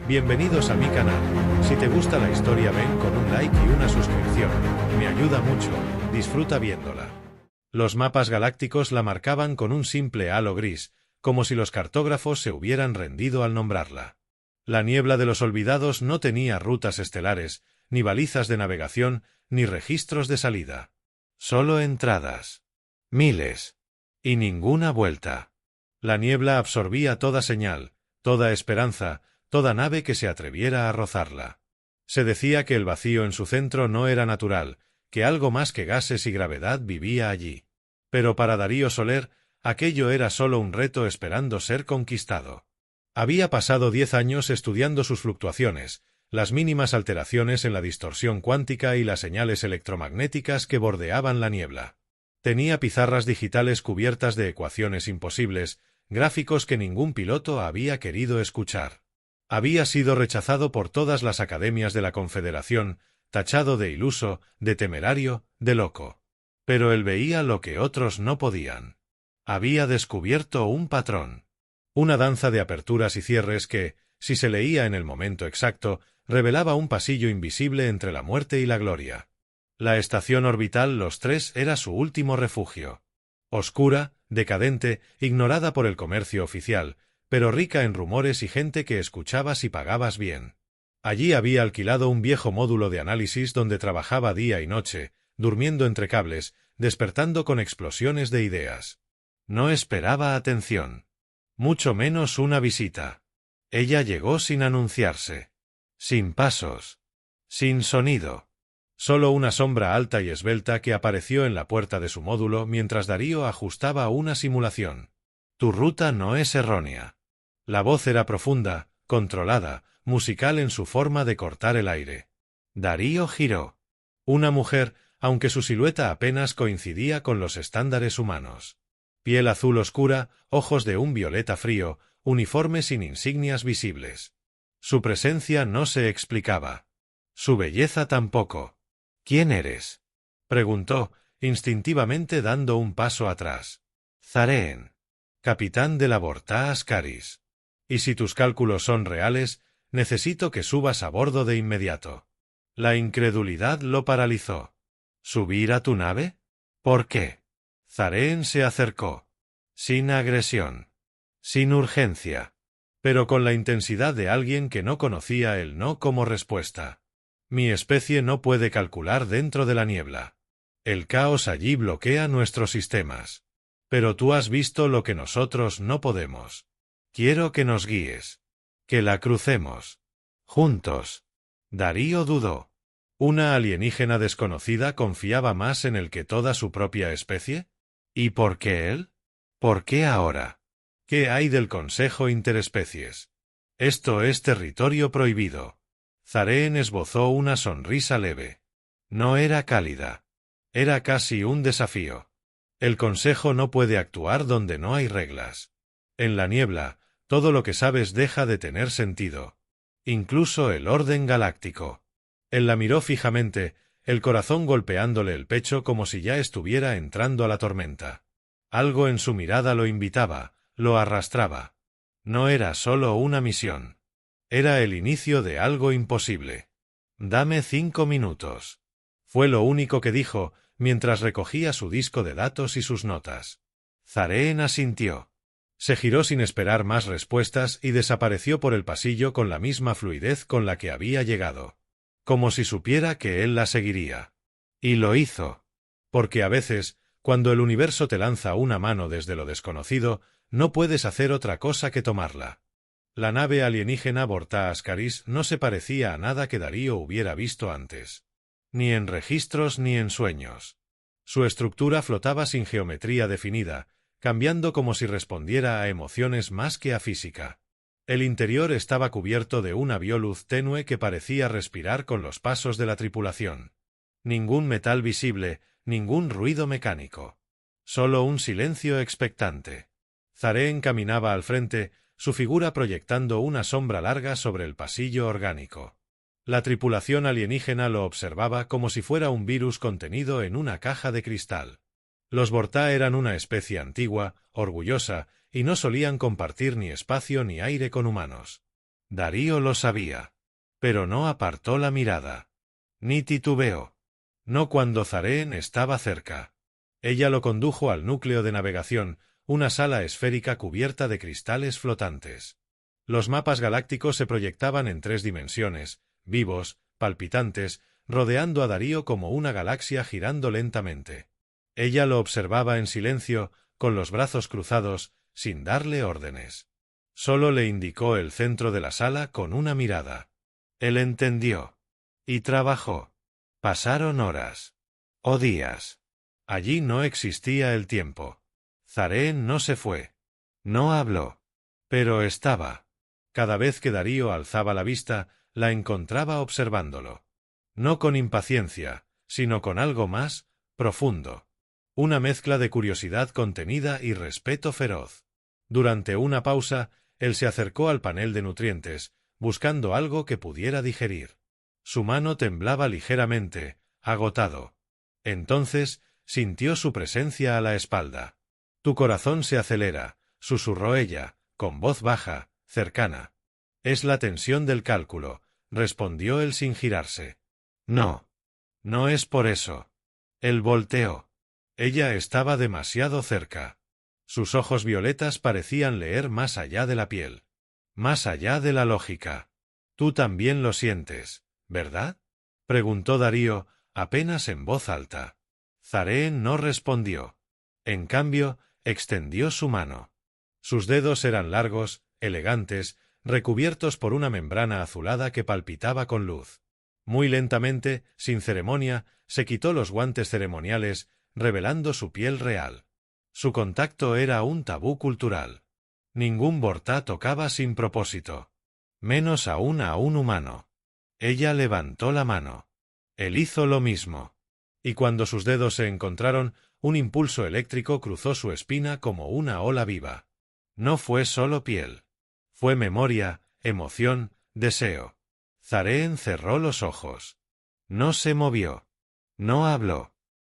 Bienvenidos a mi canal. Si te gusta la historia ven con un like y una suscripción. Me ayuda mucho, disfruta viéndola. Los mapas galácticos la marcaban con un simple halo gris, como si los cartógrafos se hubieran rendido al nombrarla. La niebla de los olvidados no tenía rutas estelares, ni balizas de navegación, ni registros de salida. Solo entradas. Miles. Y ninguna vuelta. La niebla absorbía toda señal, toda esperanza, toda nave que se atreviera a rozarla. Se decía que el vacío en su centro no era natural, que algo más que gases y gravedad vivía allí. Pero para Darío Soler, aquello era solo un reto esperando ser conquistado. Había pasado 10 años estudiando sus fluctuaciones, las mínimas alteraciones en la distorsión cuántica y las señales electromagnéticas que bordeaban la niebla. Tenía pizarras digitales cubiertas de ecuaciones imposibles, gráficos que ningún piloto había querido escuchar. Había sido rechazado por todas las academias de la Confederación, tachado de iluso, de temerario, de loco. Pero él veía lo que otros no podían. Había descubierto un patrón. Una danza de aperturas y cierres que, si se leía en el momento exacto, revelaba un pasillo invisible entre la muerte y la gloria. La estación orbital Los Tres era su último refugio. Oscura, decadente, ignorada por el comercio oficial, pero rica en rumores y gente que escuchabas y pagabas bien. Allí había alquilado un viejo módulo de análisis donde trabajaba día y noche, durmiendo entre cables, despertando con explosiones de ideas. No esperaba atención. Mucho menos una visita. Ella llegó sin anunciarse. Sin pasos. Sin sonido. Solo una sombra alta y esbelta que apareció en la puerta de su módulo mientras Darío ajustaba una simulación. Tu ruta no es errónea. La voz era profunda, controlada, musical en su forma de cortar el aire. Darío giró. Una mujer, aunque su silueta apenas coincidía con los estándares humanos. Piel azul oscura, ojos de un violeta frío, uniforme sin insignias visibles. Su presencia no se explicaba. Su belleza tampoco. ¿Quién eres?, preguntó, instintivamente dando un paso atrás. Zareen, capitán de la Vorta Ascaris. Y si tus cálculos son reales, necesito que subas a bordo de inmediato. La incredulidad lo paralizó. ¿Subir a tu nave? ¿Por qué? Zareen se acercó. Sin agresión. Sin urgencia. Pero con la intensidad de alguien que no conocía el no como respuesta. Mi especie no puede calcular dentro de la niebla. El caos allí bloquea nuestros sistemas. Pero tú has visto lo que nosotros no podemos. Quiero que nos guíes. Que la crucemos. Juntos. Darío dudó. ¿Una alienígena desconocida confiaba más en él que toda su propia especie? ¿Y por qué él? ¿Por qué ahora? ¿Qué hay del Consejo Interespecies? Esto es territorio prohibido. Zareen esbozó una sonrisa leve. No era cálida. Era casi un desafío. El Consejo no puede actuar donde no hay reglas. En la niebla, todo lo que sabes deja de tener sentido. Incluso el orden galáctico. Él la miró fijamente, el corazón golpeándole el pecho como si ya estuviera entrando a la tormenta. Algo en su mirada lo invitaba, lo arrastraba. No era solo una misión. Era el inicio de algo imposible. Dame 5 minutos. Fue lo único que dijo, mientras recogía su disco de datos y sus notas. Zareen asintió. Se giró sin esperar más respuestas y desapareció por el pasillo con la misma fluidez con la que había llegado. Como si supiera que él la seguiría. Y lo hizo. Porque a veces, cuando el universo te lanza una mano desde lo desconocido, no puedes hacer otra cosa que tomarla. La nave alienígena Vorta Ascaris no se parecía a nada que Darío hubiera visto antes. Ni en registros ni en sueños. Su estructura flotaba sin geometría definida, cambiando como si respondiera a emociones más que a física. El interior estaba cubierto de una bioluz tenue que parecía respirar con los pasos de la tripulación. Ningún metal visible, ningún ruido mecánico. Solo un silencio expectante. Zareen caminaba al frente, su figura proyectando una sombra larga sobre el pasillo orgánico. La tripulación alienígena lo observaba como si fuera un virus contenido en una caja de cristal. Los Vorta eran una especie antigua, orgullosa, y no solían compartir ni espacio ni aire con humanos. Darío lo sabía. Pero no apartó la mirada. Ni titubeó. No cuando Zareen estaba cerca. Ella lo condujo al núcleo de navegación, una sala esférica cubierta de cristales flotantes. Los mapas galácticos se proyectaban en 3 dimensiones, vivos, palpitantes, rodeando a Darío como una galaxia girando lentamente. Ella lo observaba en silencio, con los brazos cruzados, sin darle órdenes. Solo le indicó el centro de la sala con una mirada. Él entendió. Y trabajó. Pasaron horas. O días. Allí no existía el tiempo. Zareen no se fue. No habló. Pero estaba. Cada vez que Darío alzaba la vista, la encontraba observándolo. No con impaciencia, sino con algo más profundo. Una mezcla de curiosidad contenida y respeto feroz. Durante una pausa, él se acercó al panel de nutrientes, buscando algo que pudiera digerir. Su mano temblaba ligeramente, agotado. Entonces, sintió su presencia a la espalda. «Tu corazón se acelera», susurró ella, con voz baja, cercana. «Es la tensión del cálculo», respondió él sin girarse. «No. No es por eso». Él volteó. Ella estaba demasiado cerca. Sus ojos violetas parecían leer más allá de la piel. Más allá de la lógica. «Tú también lo sientes, ¿verdad?», preguntó Darío, apenas en voz alta. Zareen no respondió. En cambio, extendió su mano. Sus dedos eran largos, elegantes, recubiertos por una membrana azulada que palpitaba con luz. Muy lentamente, sin ceremonia, se quitó los guantes ceremoniales, revelando su piel real. Su contacto era un tabú cultural. Ningún Vorta tocaba sin propósito. Menos aún a un humano. Ella levantó la mano. Él hizo lo mismo. Y cuando sus dedos se encontraron, un impulso eléctrico cruzó su espina como una ola viva. No fue solo piel. Fue memoria, emoción, deseo. Zareen cerró los ojos. No se movió. No habló.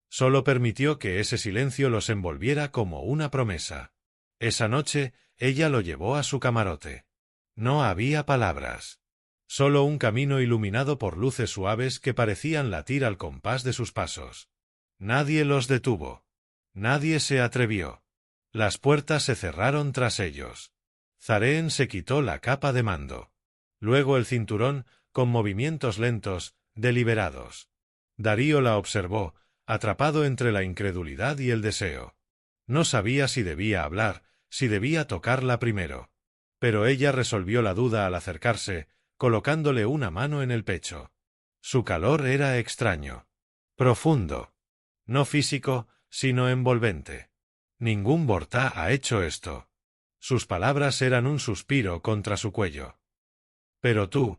Solo permitió que ese silencio los envolviera como una promesa. Esa noche, ella lo llevó a su camarote. No había palabras. Solo un camino iluminado por luces suaves que parecían latir al compás de sus pasos. Nadie los detuvo. Nadie se atrevió. Las puertas se cerraron tras ellos. Zareen se quitó la capa de mando. Luego el cinturón, con movimientos lentos, deliberados. Darío la observó, atrapado entre la incredulidad y el deseo. No sabía si debía hablar, si debía tocarla primero. Pero ella resolvió la duda al acercarse, colocándole una mano en el pecho. Su calor era extraño. Profundo. No físico, sino envolvente. Ningún Vorta ha hecho esto. Sus palabras eran un suspiro contra su cuello. Pero tú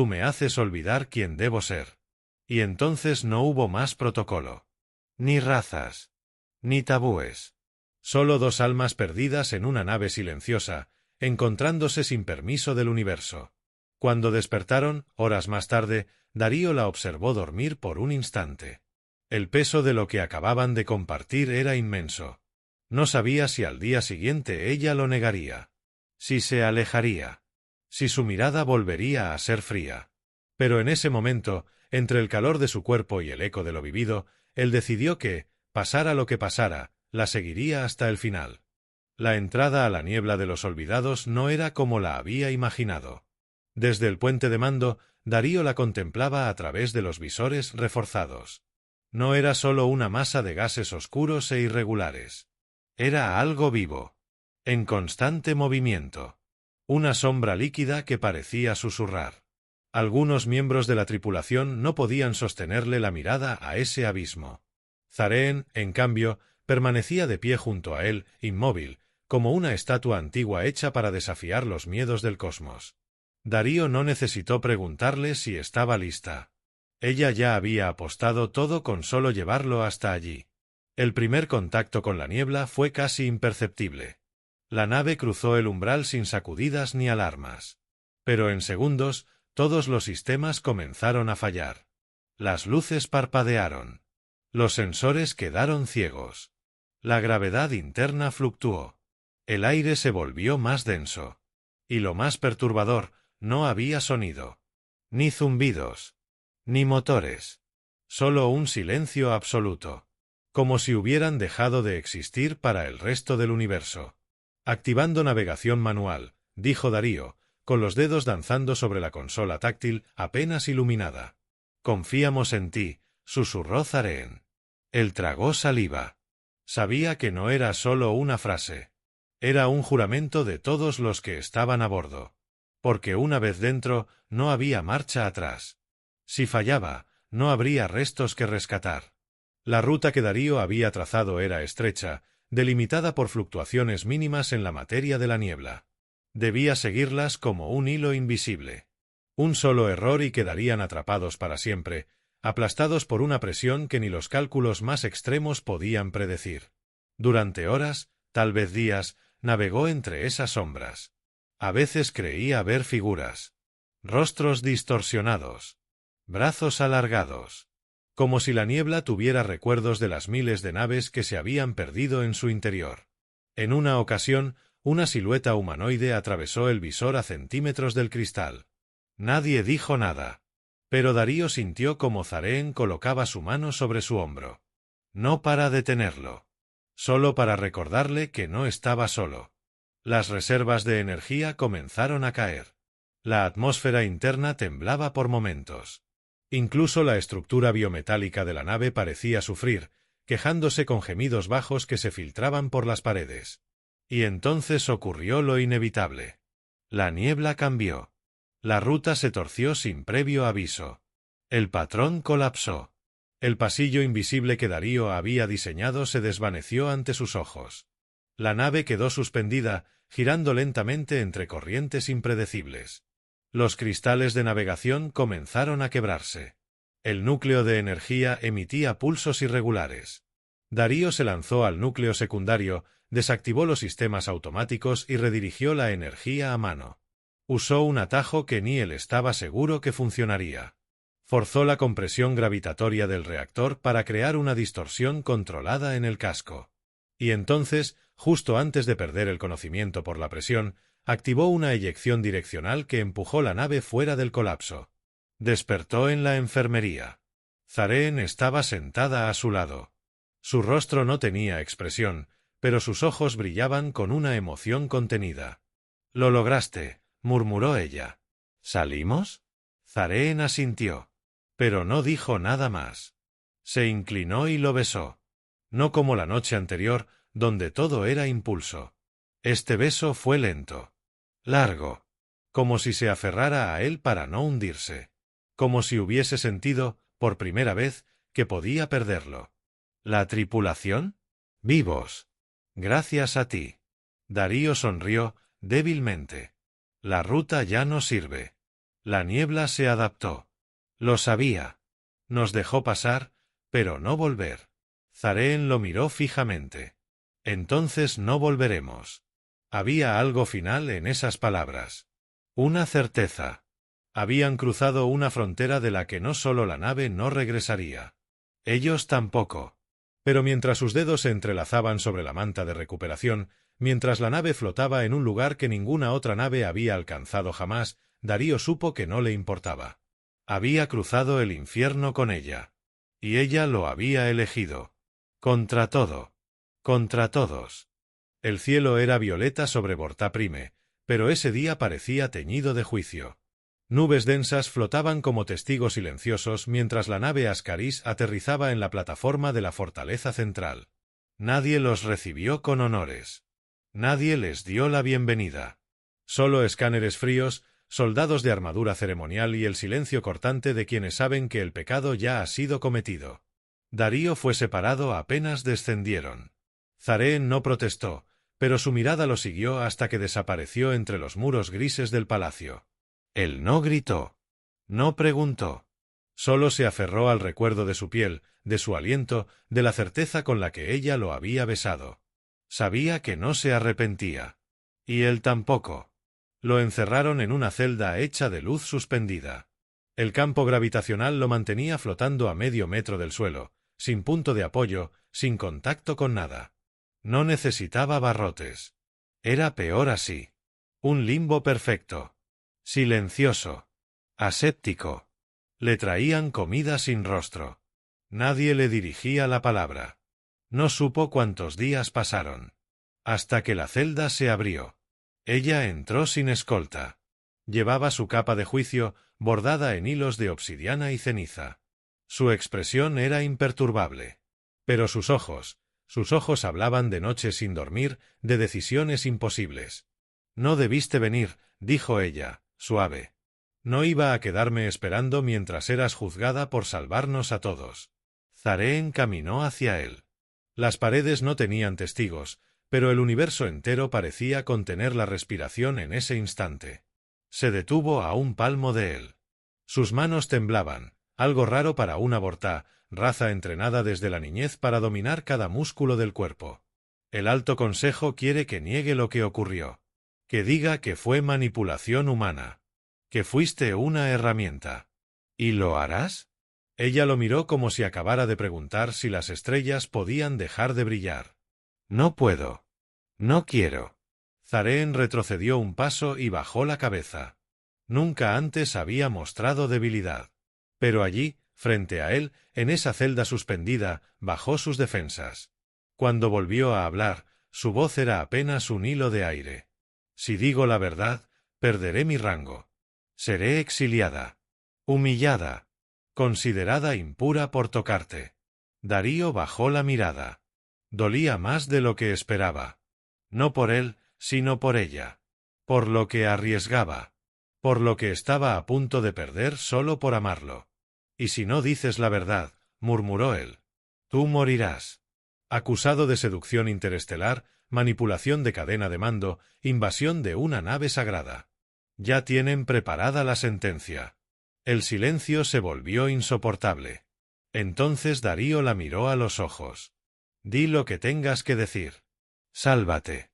me haces olvidar quién debo ser. Y entonces no hubo más protocolo. Ni razas. Ni tabúes. Solo 2 almas perdidas en una nave silenciosa, encontrándose sin permiso del universo. Cuando despertaron, horas más tarde, Darío la observó dormir por un instante. El peso de lo que acababan de compartir era inmenso. No sabía si al día siguiente ella lo negaría. Si se alejaría. Si su mirada volvería a ser fría. Pero en ese momento, entre el calor de su cuerpo y el eco de lo vivido, él decidió que, pasara lo que pasara, la seguiría hasta el final. La entrada a la niebla de los olvidados no era como la había imaginado. Desde el puente de mando, Darío la contemplaba a través de los visores reforzados. No era solo una masa de gases oscuros e irregulares. Era algo vivo. En constante movimiento. Una sombra líquida que parecía susurrar. Algunos miembros de la tripulación no podían sostenerle la mirada a ese abismo. Zareen, en cambio, permanecía de pie junto a él, inmóvil, como una estatua antigua hecha para desafiar los miedos del cosmos. Darío no necesitó preguntarle si estaba lista. Ella ya había apostado todo con solo llevarlo hasta allí. El primer contacto con la niebla fue casi imperceptible. La nave cruzó el umbral sin sacudidas ni alarmas. Pero en segundos, todos los sistemas comenzaron a fallar. Las luces parpadearon. Los sensores quedaron ciegos. La gravedad interna fluctuó. El aire se volvió más denso. Y lo más perturbador, no había sonido. Ni zumbidos. Ni motores. Solo un silencio absoluto. Como si hubieran dejado de existir para el resto del universo. Activando navegación manual, dijo Darío, con los dedos danzando sobre la consola táctil apenas iluminada. Confiamos en ti, susurró Zareen. Él tragó saliva. Sabía que no era solo una frase. Era un juramento de todos los que estaban a bordo. Porque una vez dentro, no había marcha atrás. Si fallaba, no habría restos que rescatar. La ruta que Darío había trazado era estrecha, delimitada por fluctuaciones mínimas en la materia de la niebla. Debía seguirlas como un hilo invisible. Un solo error y quedarían atrapados para siempre, aplastados por una presión que ni los cálculos más extremos podían predecir. Durante horas, tal vez días, navegó entre esas sombras. A veces creía ver figuras. Rostros distorsionados. Brazos alargados. Como si la niebla tuviera recuerdos de las miles de naves que se habían perdido en su interior. En una ocasión, una silueta humanoide atravesó el visor a centímetros del cristal. Nadie dijo nada. Pero Darío sintió como Zareen colocaba su mano sobre su hombro. No para detenerlo. Solo para recordarle que no estaba solo. Las reservas de energía comenzaron a caer. La atmósfera interna temblaba por momentos. Incluso la estructura biometálica de la nave parecía sufrir, quejándose con gemidos bajos que se filtraban por las paredes. Y entonces ocurrió lo inevitable. La niebla cambió. La ruta se torció sin previo aviso. El patrón colapsó. El pasillo invisible que Darío había diseñado se desvaneció ante sus ojos. La nave quedó suspendida, girando lentamente entre corrientes impredecibles. Los cristales de navegación comenzaron a quebrarse. El núcleo de energía emitía pulsos irregulares. Darío se lanzó al núcleo secundario, desactivó los sistemas automáticos y redirigió la energía a mano. Usó un atajo que ni él estaba seguro que funcionaría. Forzó la compresión gravitatoria del reactor para crear una distorsión controlada en el casco. Y entonces, justo antes de perder el conocimiento por la presión, activó una eyección direccional que empujó la nave fuera del colapso. Despertó en la enfermería. Zareen estaba sentada a su lado. Su rostro no tenía expresión, pero sus ojos brillaban con una emoción contenida. «Lo lograste», murmuró ella. «¿Salimos?» Zareen asintió. Pero no dijo nada más. Se inclinó y lo besó. No como la noche anterior, donde todo era impulso. Este beso fue lento. Largo. Como si se aferrara a él para no hundirse. Como si hubiese sentido, por primera vez, que podía perderlo. ¿La tripulación? Vivos. Gracias a ti. Darío sonrió, débilmente. La ruta ya no sirve. La niebla se adaptó. Lo sabía. Nos dejó pasar, pero no volver. Zareen lo miró fijamente. Entonces no volveremos. Había algo final en esas palabras. Una certeza. Habían cruzado una frontera de la que no solo la nave no regresaría. Ellos tampoco. Pero mientras sus dedos se entrelazaban sobre la manta de recuperación, mientras la nave flotaba en un lugar que ninguna otra nave había alcanzado jamás, Darío supo que no le importaba. Había cruzado el infierno con ella. Y ella lo había elegido. Contra todo. Contra todos. El cielo era violeta sobre Vorta Prime, pero ese día parecía teñido de juicio. Nubes densas flotaban como testigos silenciosos mientras la nave Ascaris aterrizaba en la plataforma de la fortaleza central. Nadie los recibió con honores. Nadie les dio la bienvenida. Solo escáneres fríos, soldados de armadura ceremonial y el silencio cortante de quienes saben que el pecado ya ha sido cometido. Darío fue separado apenas descendieron. Zareen no protestó, pero su mirada lo siguió hasta que desapareció entre los muros grises del palacio. Él no gritó. No preguntó. Solo se aferró al recuerdo de su piel, de su aliento, de la certeza con la que ella lo había besado. Sabía que no se arrepentía. Y él tampoco. Lo encerraron en una celda hecha de luz suspendida. El campo gravitacional lo mantenía flotando a medio metro del suelo, sin punto de apoyo, sin contacto con nada. No necesitaba barrotes. Era peor así. Un limbo perfecto. Silencioso. Aséptico. Le traían comida sin rostro. Nadie le dirigía la palabra. No supo cuántos días pasaron. Hasta que la celda se abrió. Ella entró sin escolta. Llevaba su capa de juicio bordada en hilos de obsidiana y ceniza. Su expresión era imperturbable. Pero sus ojos hablaban de noches sin dormir, de decisiones imposibles. No debiste venir, dijo ella, suave. No iba a quedarme esperando mientras eras juzgada por salvarnos a todos. Zareen caminó hacia él. Las paredes no tenían testigos, pero el universo entero parecía contener la respiración en ese instante. Se detuvo a un palmo de él. Sus manos temblaban, algo raro para una Vorta, raza entrenada desde la niñez para dominar cada músculo del cuerpo. El Alto Consejo quiere que niegue lo que ocurrió. Que diga que fue manipulación humana. Que fuiste una herramienta. ¿Y lo harás? Ella lo miró como si acabara de preguntar si las estrellas podían dejar de brillar. No puedo. No quiero. Zareen retrocedió un paso y bajó la cabeza. Nunca antes había mostrado debilidad. Pero allí, frente a él, en esa celda suspendida, bajó sus defensas. Cuando volvió a hablar, su voz era apenas un hilo de aire. Si digo la verdad, perderé mi rango. Seré exiliada. Humillada. Considerada impura por tocarte. Darío bajó la mirada. Dolía más de lo que esperaba. No por él, sino por ella. Por lo que arriesgaba. Por lo que estaba a punto de perder solo por amarlo. Y si no dices la verdad, murmuró él. Tú morirás. Acusado de seducción interestelar, manipulación de cadena de mando, invasión de una nave sagrada. Ya tienen preparada la sentencia. El silencio se volvió insoportable. Entonces Darío la miró a los ojos. Di lo que tengas que decir. Sálvate.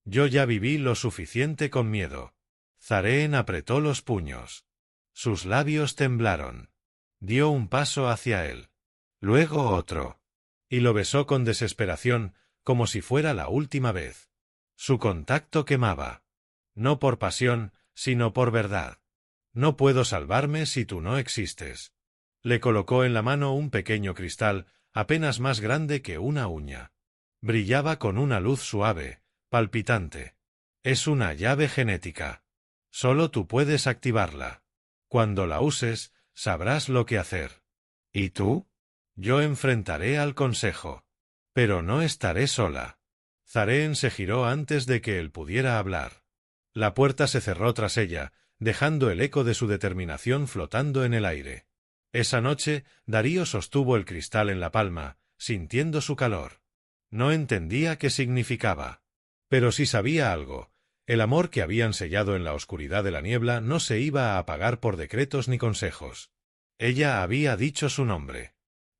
Yo ya viví lo suficiente con miedo. Zareen apretó los puños. Sus labios temblaron. Dio un paso hacia él. Luego otro. Y lo besó con desesperación, como si fuera la última vez. Su contacto quemaba. No por pasión, sino por verdad. No puedo salvarme si tú no existes. Le colocó en la mano un pequeño cristal, apenas más grande que una uña. Brillaba con una luz suave, palpitante. Es una llave genética. Solo tú puedes activarla. Cuando la uses, sabrás lo que hacer. ¿Y tú? Yo enfrentaré al Consejo. Pero no estaré sola. Zareen se giró antes de que él pudiera hablar. La puerta se cerró tras ella, dejando el eco de su determinación flotando en el aire. Esa noche, Darío sostuvo el cristal en la palma, sintiendo su calor. No entendía qué significaba. Pero sí sabía algo. El amor que habían sellado en la oscuridad de la niebla no se iba a apagar por decretos ni consejos. Ella había dicho su nombre.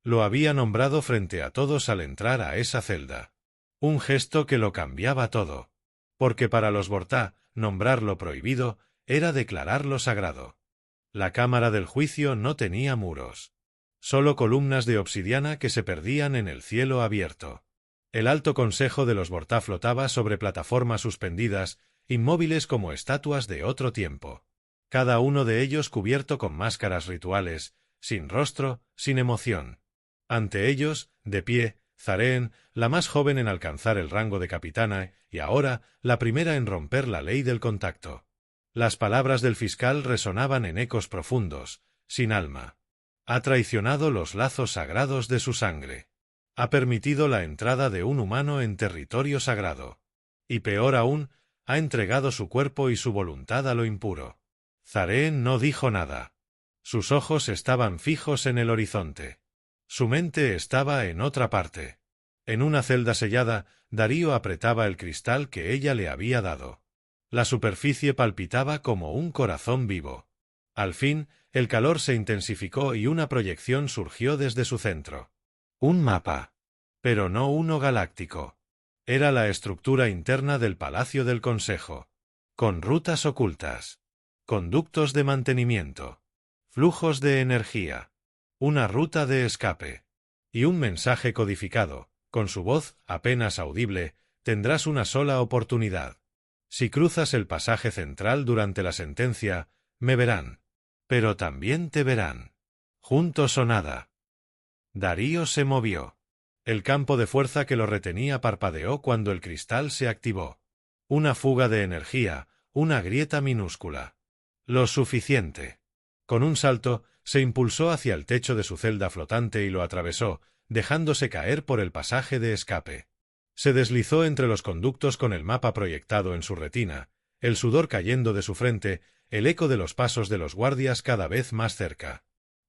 Lo había nombrado frente a todos al entrar a esa celda. Un gesto que lo cambiaba todo. Porque para los Vorta, nombrar lo prohibido era declarar lo sagrado. La cámara del juicio no tenía muros. Solo columnas de obsidiana que se perdían en el cielo abierto. El Alto Consejo de los Vorta flotaba sobre plataformas suspendidas, inmóviles como estatuas de otro tiempo. Cada uno de ellos cubierto con máscaras rituales, sin rostro, sin emoción. Ante ellos, de pie, Zareen, la más joven en alcanzar el rango de capitana y ahora la primera en romper la ley del contacto. Las palabras del fiscal resonaban en ecos profundos, sin alma. Ha traicionado los lazos sagrados de su sangre. Ha permitido la entrada de un humano en territorio sagrado. Y peor aún, ha entregado su cuerpo y su voluntad a lo impuro. Zareen no dijo nada. Sus ojos estaban fijos en el horizonte. Su mente estaba en otra parte. En una celda sellada, Darío apretaba el cristal que ella le había dado. La superficie palpitaba como un corazón vivo. Al fin, el calor se intensificó y una proyección surgió desde su centro. Un mapa. Pero no uno galáctico. Era la estructura interna del Palacio del Consejo. Con rutas ocultas. Conductos de mantenimiento. Flujos de energía. Una ruta de escape. Y un mensaje codificado, con su voz apenas audible: tendrás una sola oportunidad. Si cruzas el pasaje central durante la sentencia, Me verán. Pero también te verán. Juntos o nada. Darío se movió. El campo de fuerza que lo retenía parpadeó cuando el cristal se activó. Una fuga de energía, una grieta minúscula. Lo suficiente. Con un salto, se impulsó hacia el techo de su celda flotante y lo atravesó, dejándose caer por el pasaje de escape. Se deslizó entre los conductos con el mapa proyectado en su retina, el sudor cayendo de su frente, el eco de los pasos de los guardias cada vez más cerca.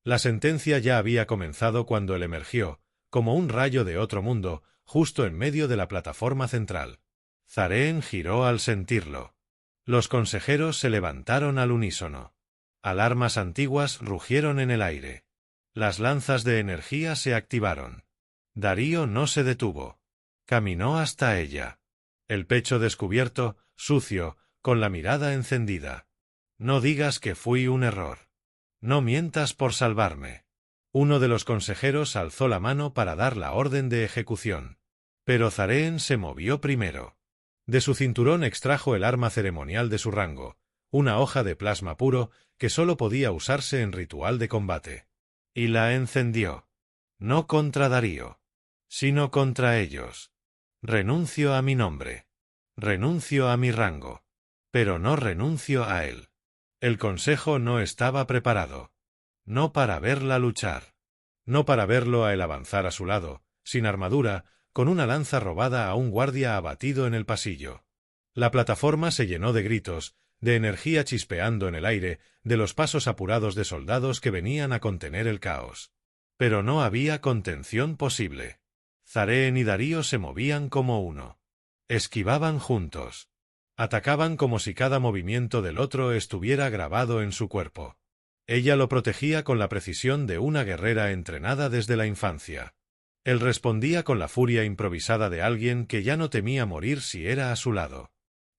La sentencia ya había comenzado cuando él emergió, como un rayo de otro mundo, justo en medio de la plataforma central. Zareen giró al sentirlo. Los consejeros se levantaron al unísono. Alarmas antiguas rugieron en el aire. Las lanzas de energía se activaron. Darío no se detuvo. Caminó hasta ella. El pecho descubierto, sucio, con la mirada encendida. No digas que fui un error. No mientas por salvarme. Uno de los consejeros alzó la mano para dar la orden de ejecución. Pero Zareen se movió primero. De su cinturón extrajo el arma ceremonial de su rango, una hoja de plasma puro que sólo podía usarse en ritual de combate. Y la encendió. No contra Darío, sino contra ellos. Renuncio a mi nombre. Renuncio a mi rango. Pero no renuncio a él. El consejo no estaba preparado. No para verla luchar. No para verlo a él avanzar a su lado, sin armadura, con una lanza robada a un guardia abatido en el pasillo. La plataforma se llenó de gritos, de energía chispeando en el aire, de los pasos apurados de soldados que venían a contener el caos. Pero no había contención posible. Zareen y Darío se movían como uno. Esquivaban juntos. Atacaban como si cada movimiento del otro estuviera grabado en su cuerpo. Ella lo protegía con la precisión de una guerrera entrenada desde la infancia. Él respondía con la furia improvisada de alguien que ya no temía morir si era a su lado.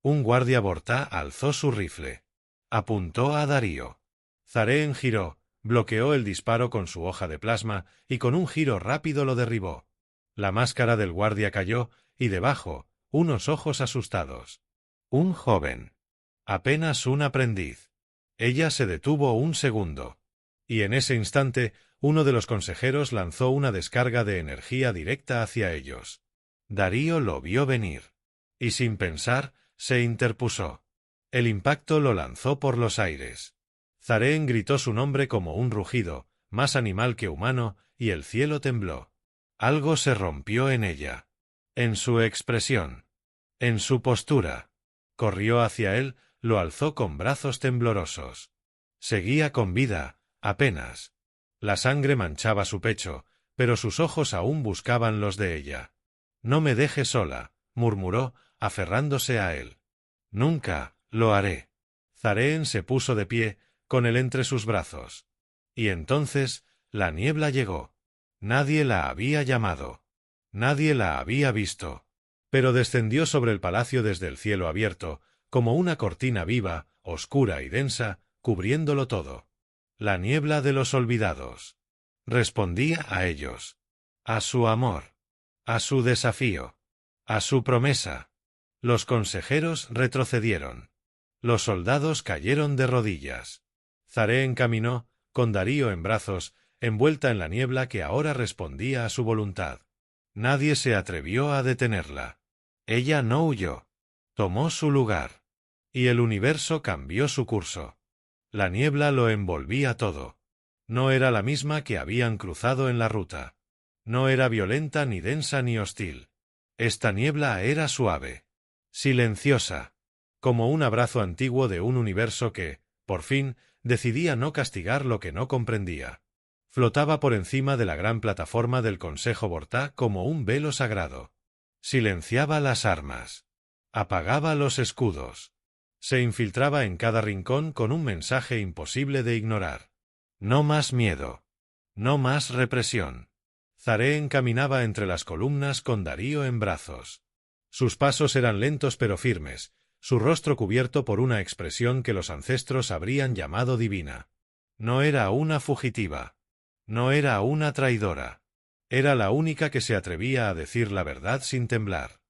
Un guardia Vorta alzó su rifle. Apuntó a Darío. Zareen giró, bloqueó el disparo con su hoja de plasma y con un giro rápido lo derribó. La máscara del guardia cayó y debajo, unos ojos asustados. Un joven. Apenas un aprendiz. Ella se detuvo un segundo. Y en ese instante, uno de los consejeros lanzó una descarga de energía directa hacia ellos. Darío lo vio venir. Y sin pensar, se interpuso. El impacto lo lanzó por los aires. Zareen gritó su nombre como un rugido, más animal que humano, y el cielo tembló. Algo se rompió en ella. En su expresión. En su postura. Corrió hacia él, lo alzó con brazos temblorosos. Seguía con vida, apenas. La sangre manchaba su pecho, pero sus ojos aún buscaban los de ella. «No me deje sola», murmuró, aferrándose a él. «Nunca, lo haré». Zareen se puso de pie, con él entre sus brazos. Y entonces, la niebla llegó. Nadie la había llamado. Nadie la había visto. Pero descendió sobre el palacio desde el cielo abierto, como una cortina viva, oscura y densa, cubriéndolo todo. La niebla de los olvidados. Respondía a ellos. A su amor. A su desafío. A su promesa. Los consejeros retrocedieron. Los soldados cayeron de rodillas. Zareen caminó, con Darío en brazos, envuelta en la niebla que ahora respondía a su voluntad. Nadie se atrevió a detenerla. Ella no huyó. Tomó su lugar. Y el universo cambió su curso. La niebla lo envolvía todo. No era la misma que habían cruzado en la ruta. No era violenta ni densa ni hostil. Esta niebla era suave. Silenciosa. Como un abrazo antiguo de un universo que, por fin, decidía no castigar lo que no comprendía. Flotaba por encima de la gran plataforma del Consejo Vorta como un velo sagrado. Silenciaba las armas. Apagaba los escudos. Se infiltraba en cada rincón con un mensaje imposible de ignorar. No más miedo. No más represión. Zareen caminaba entre las columnas con Darío en brazos. Sus pasos eran lentos pero firmes, su rostro cubierto por una expresión que los ancestros habrían llamado divina. No era una fugitiva. No era una traidora. Era la única que se atrevía a decir la verdad sin temblar.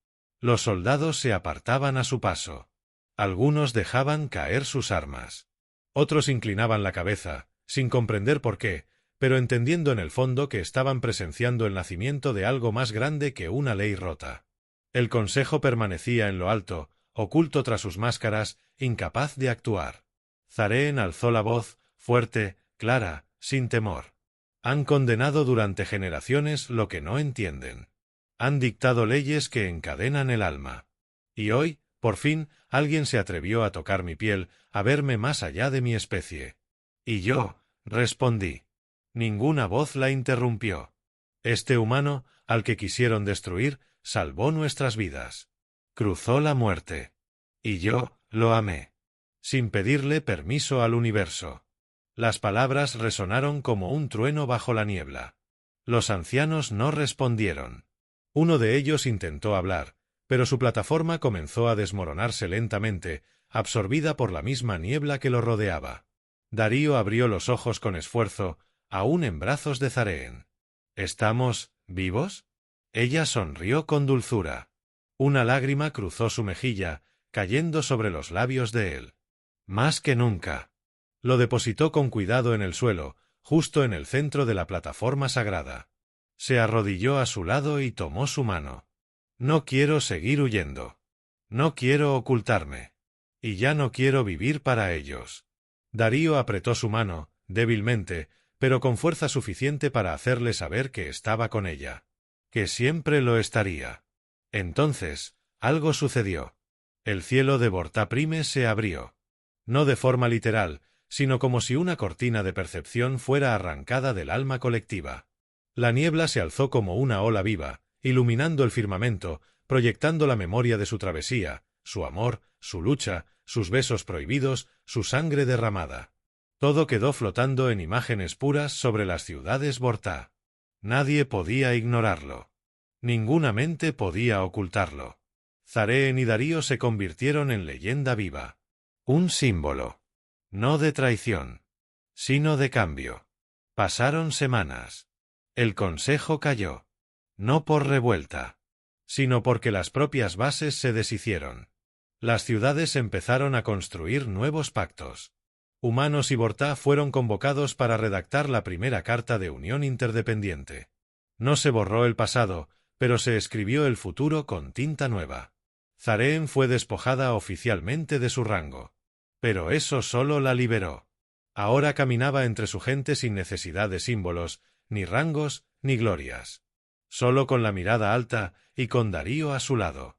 Los soldados se apartaban a su paso. Algunos dejaban caer sus armas. Otros inclinaban la cabeza, sin comprender por qué, pero entendiendo en el fondo que estaban presenciando el nacimiento de algo más grande que una ley rota. El consejo permanecía en lo alto, oculto tras sus máscaras, incapaz de actuar. Zareen alzó la voz, fuerte, clara, sin temor. Han condenado durante generaciones lo que no entienden. Han dictado leyes que encadenan el alma. Y hoy, por fin, alguien se atrevió a tocar mi piel, a verme más allá de mi especie. Y yo, respondí. Ninguna voz la interrumpió. Este humano, al que quisieron destruir, salvó nuestras vidas. Cruzó la muerte. Y yo, lo amé. Sin pedirle permiso al universo. Las palabras resonaron como un trueno bajo la niebla. Los ancianos no respondieron. Uno de ellos intentó hablar, pero su plataforma comenzó a desmoronarse lentamente, absorbida por la misma niebla que lo rodeaba. Darío abrió los ojos con esfuerzo, aún en brazos de Zareen. ¿Estamos vivos? Ella sonrió con dulzura. Una lágrima cruzó su mejilla, cayendo sobre los labios de él. Más que nunca. Lo depositó con cuidado en el suelo, justo en el centro de la plataforma sagrada. Se arrodilló a su lado y tomó su mano. No quiero seguir huyendo. No quiero ocultarme. Y ya no quiero vivir para ellos. Darío apretó su mano, débilmente, pero con fuerza suficiente para hacerle saber que estaba con ella. Que siempre lo estaría. Entonces, algo sucedió. El cielo de Vorta Prime se abrió. No de forma literal, sino como si una cortina de percepción fuera arrancada del alma colectiva. La niebla se alzó como una ola viva, iluminando el firmamento, proyectando la memoria de su travesía, su amor, su lucha, sus besos prohibidos, su sangre derramada. Todo quedó flotando en imágenes puras sobre las ciudades Vorta. Nadie podía ignorarlo. Ninguna mente podía ocultarlo. Zareen y Darío se convirtieron en leyenda viva. Un símbolo. No de traición, sino de cambio. Pasaron semanas. El consejo cayó. No por revuelta, sino porque las propias bases se deshicieron. Las ciudades empezaron a construir nuevos pactos. Humanos y Vorta fueron convocados para redactar la primera carta de unión interdependiente. No se borró el pasado, pero se escribió el futuro con tinta nueva. Zareen fue despojada oficialmente de su rango. Pero eso solo la liberó. Ahora caminaba entre su gente sin necesidad de símbolos, ni rangos, ni glorias. Solo con la mirada alta y con Darío a su lado.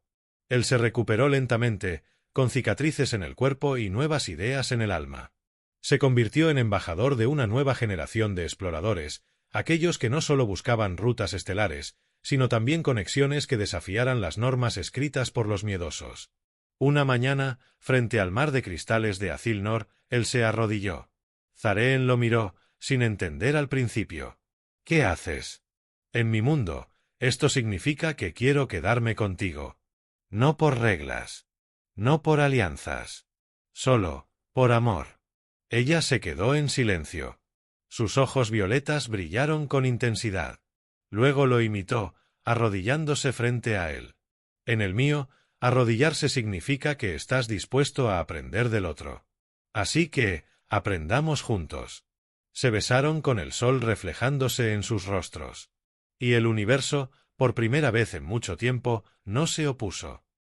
Él se recuperó lentamente, con cicatrices en el cuerpo y nuevas ideas en el alma. Se convirtió en embajador de una nueva generación de exploradores, aquellos que no solo buscaban rutas estelares, sino también conexiones que desafiaran las normas escritas por los miedosos. Una mañana, frente al mar de cristales de Azil-Nor, él se arrodilló. Zareen lo miró, sin entender al principio. ¿Qué haces? En mi mundo, esto significa que quiero quedarme contigo. No por reglas. No por alianzas. Solo, por amor. Ella se quedó en silencio. Sus ojos violetas brillaron con intensidad. Luego lo imitó, arrodillándose frente a él. En el mío, arrodillarse significa que estás dispuesto a aprender del otro. Así que, aprendamos juntos. Se besaron con el sol reflejándose en sus rostros. Y el universo, por primera vez en mucho tiempo, no se opuso.